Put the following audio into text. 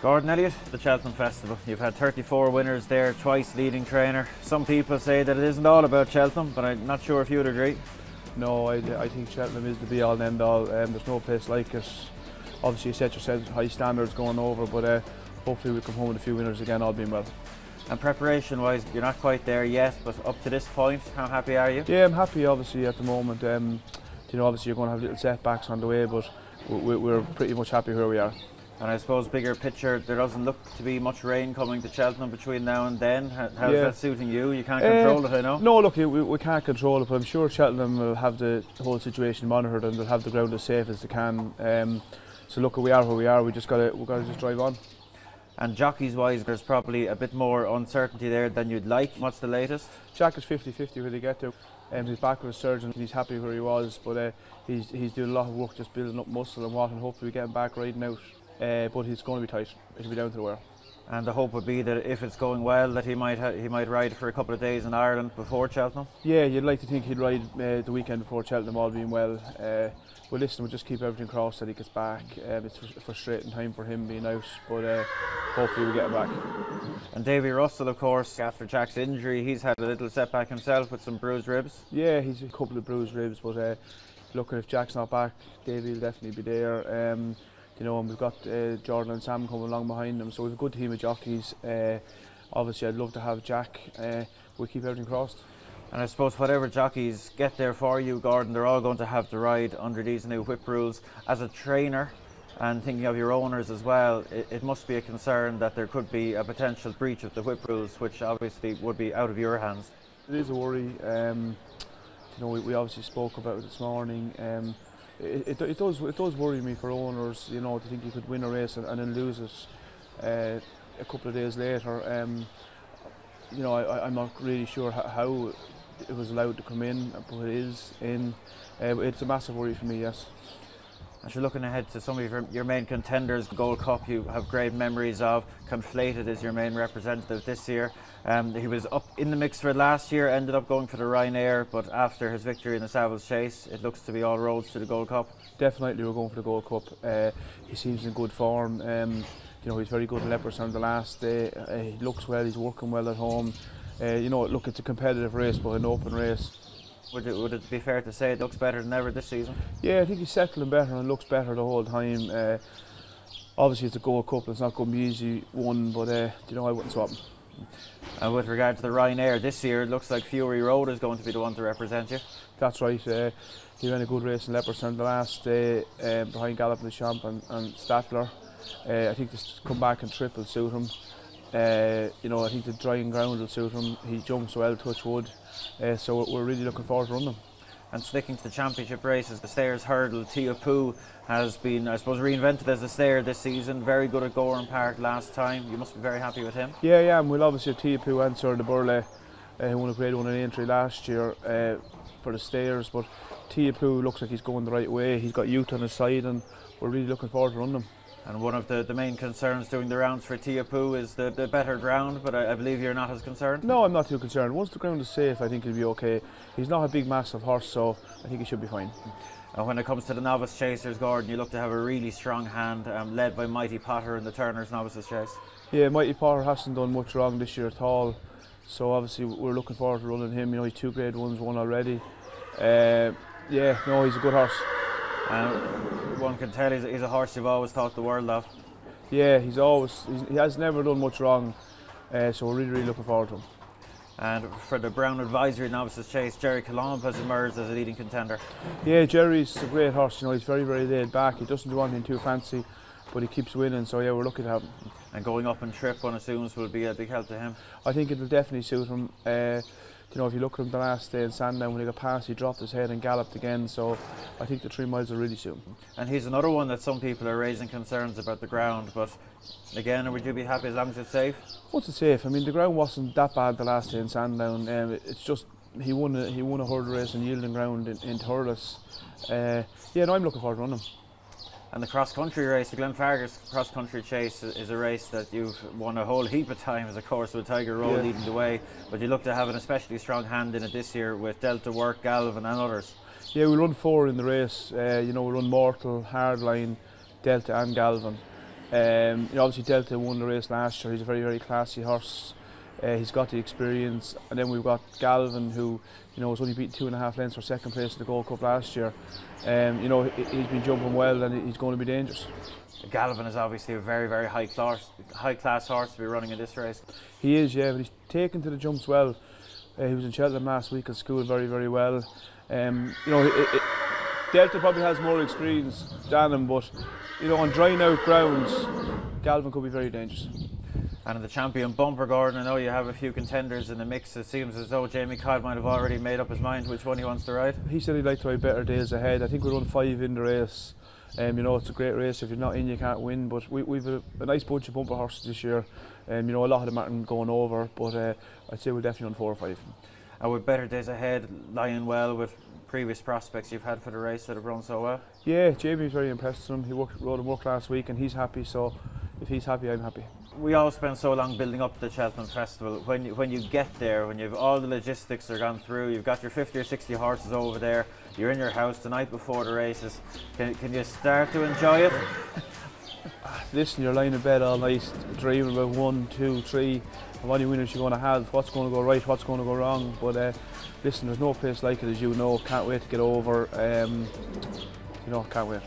Gordon Elliott, the Cheltenham Festival. You've had 34 winners there, twice leading trainer. Some people say that it isn't all about Cheltenham, but I'm not sure if you would agree. No, I think Cheltenham is the be all and end all. There's no place like it. Obviously you set yourself high standards going over, but hopefully we'll come home with a few winners again, all being well. And preparation wise, you're not quite there yet, but up to this point, how happy are you? Yeah, I'm happy obviously at the moment. Obviously you're going to have little setbacks on the way, but we're pretty much happy where we are. And I suppose bigger picture, there doesn't look to be much rain coming to Cheltenham between now and then. How's that suiting you? You can't control it, I know. No, look, we can't control it, but I'm sure Cheltenham will have the whole situation monitored and they'll have the ground as safe as they can. So look, we are where we are. We've got to just drive on. And jockeys wise, there's probably a bit more uncertainty there than you'd like. What's the latest? Jack is 50-50 where they get to. He's back with a surgeon. He's happy where he was, but he's doing a lot of work just building up muscle and what, and hopefully we get him back riding out. But he's going to be tight. It'll be down to the wire. And the hope would be that if it's going well, that he might ride for a couple of days in Ireland before Cheltenham. Yeah, you'd like to think he'd ride the weekend before Cheltenham, all being well. But listen, we'll just keep everything crossed that he gets back. It's a frustrating time for him being out, but hopefully we'll get him back. And Davy Russell, of course, after Jack's injury, he's had a little setback himself with some bruised ribs. Yeah, he's a couple of bruised ribs, but look, if Jack's not back, Davy will definitely be there. And we've got Jordan and Sam coming along behind them, so we've a good team of jockeys. Obviously, I'd love to have Jack. We'll keep everything crossed. And I suppose whatever jockeys get there for you, Gordon, they're all going to have to ride under these new whip rules. As a trainer, and thinking of your owners as well, it must be a concern that there could be a potential breach of the whip rules, which obviously would be out of your hands. It is a worry. We obviously spoke about it this morning. It does worry me for owners, to think you could win a race and then lose it a couple of days later. I'm not really sure how it was allowed to come in, but it is in. It's a massive worry for me, yes. As you're looking ahead to some of your main contenders, the Gold Cup you have great memories of. Conflated is your main representative this year. He was up in the mix for it last year, ended up going for the Ryanair, but after his victory in the Savills Chase, it looks to be all roads to the Gold Cup. Definitely we're going for the Gold Cup. He seems in good form. He's very good in Leopards on the last day. He looks well, he's working well at home. Look, it's a competitive race, but an open race. Would it be fair to say it looks better than ever this season? Yeah, I think he's settling better and looks better the whole time. Obviously it's a Gold Cup, it's not going to be easy one, but I wouldn't swap him. And with regard to the Ryanair this year, it looks like Fury Road is going to be the one to represent you. That's right. He ran a good race in Leopards on the last day behind Gallop and Champ and Statler. I think this come back and trip will suit him. I think the drying ground will suit him. He jumps well, touch wood. So we're really looking forward to running him. And sticking to the championship races, the stayers hurdle, Teahupoo has been, I suppose, reinvented as a stayer this season. Very good at Gorham Park last time. You must be very happy with him. Yeah, and we'll obviously have Teahupoo and Sir de Burle, who won a grade 1 in entry last year for the stayers. But Teahupoo looks like he's going the right way. He's got youth on his side, and we're really looking forward to running him. And one of the main concerns doing the rounds for Teahupoo is the better ground, but I believe you're not as concerned? No, I'm not too concerned. Once the ground is safe, I think he'll be okay. He's not a big, massive horse, so I think he should be fine. And when it comes to the novice chasers, Gordon, you look to have a really strong hand, led by Mighty Potter in the Turner's Novices Chase. Yeah, Mighty Potter hasn't done much wrong this year at all, so obviously we're looking forward to running him. He's 2 grade 1s won already. He's a good horse. One can tell he's a horse you've always thought the world of. Yeah, he has never done much wrong, so we're really looking forward to him. And for the Brown Advisory Novices Chase, Gerri Colombe has emerged as a leading contender. Yeah, Gerri's a great horse. He's very, very laid back. He doesn't do anything too fancy, but he keeps winning. So yeah, we're lucky to have him. And going up and trip, one assumes, will be a big help to him. I think it will definitely suit him. If you look at him the last day in Sandown, when he got past, he dropped his head and galloped again, so I think the 3 miles will really suit him. And he's another one that some people are raising concerns about the ground, but again, would you be happy as long as it's safe? What's it safe? I mean, the ground wasn't that bad the last day in Sandown. It's just he won a hurdle race on yielding ground in Thurles. I'm looking forward to running him. And the cross-country race, the Glenfargus cross-country chase, is a race that you've won a whole heap of times, of course, with Tiger Roll leading the way. But you look to have an especially strong hand in it this year with Delta Work, Galvin and others. Yeah, we'll run 4 in the race. We'll run Mortal, Hardline, Delta and Galvin. Obviously Delta won the race last year. He's a very, very classy horse. He's got the experience, and then we've got Galvin, who was only beaten 2.5 lengths for second place in the Gold Cup last year. He's been jumping well, and he's going to be dangerous. Galvin is obviously a very, very high class horse to be running in this race. He is, yeah, but he's taken to the jumps well. He was in Cheltenham last week at school very, very well. Delta probably has more experience than him, but on drying out grounds, Galvin could be very dangerous. And in the champion bumper, Gordon, I know you have a few contenders in the mix. It seems as though Jamie Codd might have already made up his mind which one he wants to ride. He said he'd like to ride Better Days Ahead. I think we run 5 in the race. It's a great race. If you're not in, you can't win. But we've a nice bunch of bumper horses this year. A lot of them aren't going over, but I'd say we'll definitely run 4 or 5. And with Better Days Ahead lying well with previous prospects you've had for the race that have run so well? Yeah, Jamie's very impressed with him. He rode him work last week, and he's happy. So if he's happy, I'm happy. We all spend so long building up to the Cheltenham Festival. When you get there, when you've all the logistics are gone through, you've got your 50 or 60 horses over there, you're in your house the night before the races, can you start to enjoy it? Listen, you're lying in bed all night dreaming about 1, 2, 3 how many winners you're going to have, what's going to go right, what's going to go wrong. But listen, there's no place like it, as you know. Can't wait to get over. Can't wait.